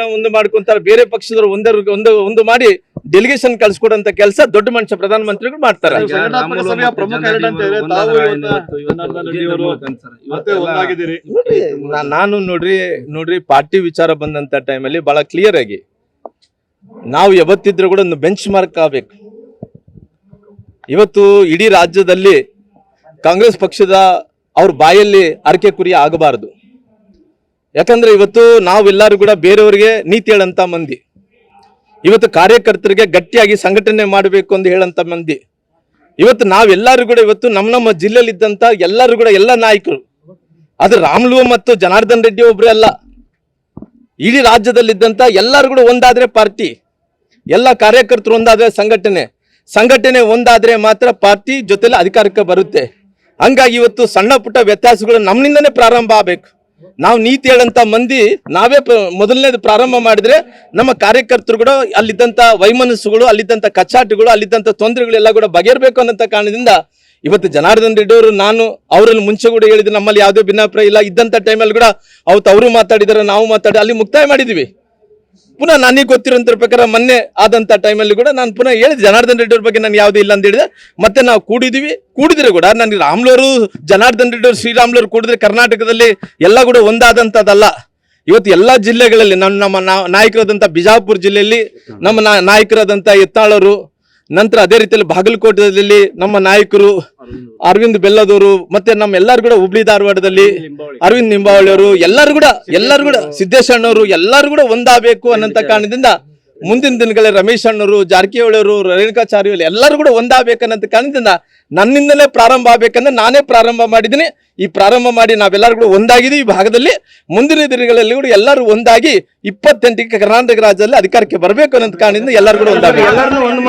ಒಂದು ಮಾಡ್ಕೊಂತಾರೆ, ಬೇರೆ ಪಕ್ಷದವರು ಒಂದು ಮಾಡಿ ಡೆಲಿಗೇಷನ್ ಕಳ್ಸಿಕೊಡಂತ ಕೆಲಸ ದೊಡ್ಡ ಮನುಷ್ಯ ಪ್ರಧಾನಮಂತ್ರಿಗಳು ಮಾಡ್ತಾರೆ. ನಾನು ನೋಡ್ರಿ ಪಾರ್ಟಿ ವಿಚಾರ ಬಂದಂತ ಟೈಮಲ್ಲಿ ಬಹಳ ಕ್ಲಿಯರ್ ಆಗಿ ನಾವು ಯಾವತ್ತಿದ್ರು ಕೂಡ ಒಂದು ಬೆಂಚ್ ಮಾರ್ಕ್ ಆಗಬೇಕು. ಇವತ್ತು ಇಡೀ ರಾಜ್ಯದಲ್ಲಿ ಕಾಂಗ್ರೆಸ್ ಪಕ್ಷದ ಅವ್ರ ಬಾಯಲ್ಲಿ ಅರಕೆ ಕುರಿ ಆಗಬಾರದು. ಯಾಕಂದ್ರೆ ಇವತ್ತು ನಾವೆಲ್ಲರೂ ಕೂಡ ಬೇರೆಯವರಿಗೆ ನೀತಿ ಹೇಳಂತ ಮಂದಿ, ಇವತ್ತು ಕಾರ್ಯಕರ್ತರಿಗೆ ಗಟ್ಟಿಯಾಗಿ ಸಂಘಟನೆ ಮಾಡಬೇಕು ಅಂತ ಹೇಳಂತ ಮಂದಿ. ಇವತ್ತು ನಾವೆಲ್ಲರೂ ಕೂಡ ಇವತ್ತು ನಮ್ಮ ಜಿಲ್ಲೆಯಲ್ಲಿ ಇದ್ದಂತ ಎಲ್ಲರೂ ಕೂಡ ಎಲ್ಲ ನಾಯಕರು, ಅದು ರಾಮುಲು ಮತ್ತು ಜನಾರ್ದನ್ ರೆಡ್ಡಿ ಒಬ್ರೇ ಅಲ್ಲ, ಇಡೀ ರಾಜ್ಯದಲ್ಲಿದ್ದಂತ ಎಲ್ಲರೂ ಕೂಡ ಒಂದಾದ್ರೆ ಪಾರ್ಟಿ, ಎಲ್ಲ ಕಾರ್ಯಕರ್ತರು ಒಂದಾದ್ರೆ ಸಂಘಟನೆ ಒಂದಾದ್ರೆ ಮಾತ್ರ ಪಾರ್ಟಿ ಜೊತೆಲಿ ಅಧಿಕಾರಕ್ಕೆ ಬರುತ್ತೆ. ಹಂಗಾಗಿ ಇವತ್ತು ಸಣ್ಣ ಪುಟ್ಟ ವ್ಯತ್ಯಾಸಗಳು ನಮ್ಮಿಂದನೇ ಪ್ರಾರಂಭ ಆಗಬೇಕು. ನಾವು ನೀತಿ ಹೇಳಂತ ಮಂದಿ ನಾವೇ ಮೊದಲನೇದು ಪ್ರಾರಂಭ ಮಾಡಿದ್ರೆ ನಮ್ಮ ಕಾರ್ಯಕರ್ತರು ಕೂಡ ಅಲ್ಲಿದ್ದಂತ ವೈಮನಸ್ಸುಗಳು, ಅಲ್ಲಿದ್ದಂತ ಕಚ್ಚಾಟಗಳು, ಅಲ್ಲಿದ್ದಂತ ತೊಂದರೆಗಳೆಲ್ಲ ಕೂಡ ಬಗೆಹರಬೇಕು ಅನ್ನೋ ಕಾರಣದಿಂದ ಇವತ್ತು ಜನಾರ್ದನ್ ರೆಡ್ಡಿ ಅವರು, ನಾನು ಅವರಲ್ಲಿ ಮುಂಚೆ ಕೂಡ ಹೇಳಿದ್ರೆ ನಮ್ಮಲ್ಲಿ ಯಾವುದೇ ಭಿನ್ನಾಭಿಪ್ರಾಯ ಇಲ್ಲ ಇದ್ದಂತ ಟೈಮಲ್ಲಿ ಕೂಡ ಅವತ್ತು ಅವರು ಮಾತಾಡಿದಾರೆ, ನಾವು ಮಾತಾಡಿ ಅಲ್ಲಿ ಮುಕ್ತಾಯ ಮಾಡಿದ್ವಿ. ಪುನಃ ನನಗೆ ಗೊತ್ತಿರೋಂಥ ಪ್ರಕಾರ ಮೊನ್ನೆ ಆದಂತ ಟೈಮಲ್ಲಿ ಕೂಡ ನಾನು ಪುನಃ ಹೇಳಿದೆ ಜನಾರ್ದನ್ ರೆಡ್ಡಿ ಅವ್ರ ಬಗ್ಗೆ ನಾನು ಯಾವುದೇ ಇಲ್ಲ ಅಂತ ಹೇಳಿದೆ. ಮತ್ತೆ ನಾವು ಕೂಡಿದ್ರೆ ಕೂಡ ನನಗೆ ರಾಮುಲು ಜನಾರ್ದನ್ ರೆಡ್ಡಿ ಅವರು, ಶ್ರೀರಾಮುಲು ಕೂಡಿದ್ರೆ ಕರ್ನಾಟಕದಲ್ಲಿ ಎಲ್ಲ ಕೂಡ ಒಂದಾದಂಥದ್ದಲ್ಲ. ಇವತ್ತು ಎಲ್ಲ ಜಿಲ್ಲೆಗಳಲ್ಲಿ ನಮ್ಮ ನಾಯಕರಾದಂಥ ಬಿಜಾಪುರ ಜಿಲ್ಲೆಯಲ್ಲಿ ನಮ್ಮ ನಾಯಕರಾದಂಥ ಯತ್ನಾಳರು, ನಂತರ ಅದೇ ರೀತಿಯಲ್ಲಿ ಬಾಗಲಕೋಟೆಯಲ್ಲಿ ನಮ್ಮ ನಾಯಕರು ಅರವಿಂದ್ ಬೆಲ್ಲದವರು, ಮತ್ತೆ ನಮ್ಮ ಎಲ್ಲರೂ ಕೂಡ ಹುಬ್ಳಿ ಧಾರವಾಡದಲ್ಲಿ ಅರವಿಂದ್ ನಿಂಬಾವಳಿ ಅವರು, ಎಲ್ಲರೂ ಕೂಡ ಸಿದ್ದೇಶಣ್ಣವರು ಎಲ್ಲರೂ ಕೂಡ ಒಂದಾಗಬೇಕು ಅನ್ನೋಂಥ ಕಾರಣದಿಂದ ಮುಂದಿನ ದಿನಗಳಲ್ಲಿ ರಮೇಶ್ ಅಣ್ಣವರು, ಜಾರಕಿಹೊಳಿ ಅವರು, ರೇಣುಕಾಚಾರ್ಯ ಎಲ್ಲರೂ ಕೂಡ ಒಂದಾಗಬೇಕನ್ನಂತ ಕಾರಣದಿಂದ ನನ್ನಿಂದಲೇ ಪ್ರಾರಂಭ ಆಗ್ಬೇಕಂದ್ರೆ ನಾನೇ ಪ್ರಾರಂಭ ಮಾಡಿದ್ದೀನಿ. ಈ ಪ್ರಾರಂಭ ಮಾಡಿ ನಾವೆಲ್ಲರೂ ಕೂಡ ಒಂದಾಗಿದ್ದೀವಿ ಈ ಭಾಗದಲ್ಲಿ. ಮುಂದಿನ ದಿನಗಳಲ್ಲಿ ಕೂಡ ಎಲ್ಲರೂ ಒಂದಾಗಿ 28ಕ್ಕೆ ಕರ್ನಾಟಕ ರಾಜ್ಯದಲ್ಲಿ ಅಧಿಕಾರಕ್ಕೆ ಬರಬೇಕು ಅನ್ನೋ ಕಾರಣದಿಂದ ಎಲ್ಲರೂ ಕೂಡ ಒಂದಾಗಬೇಕು.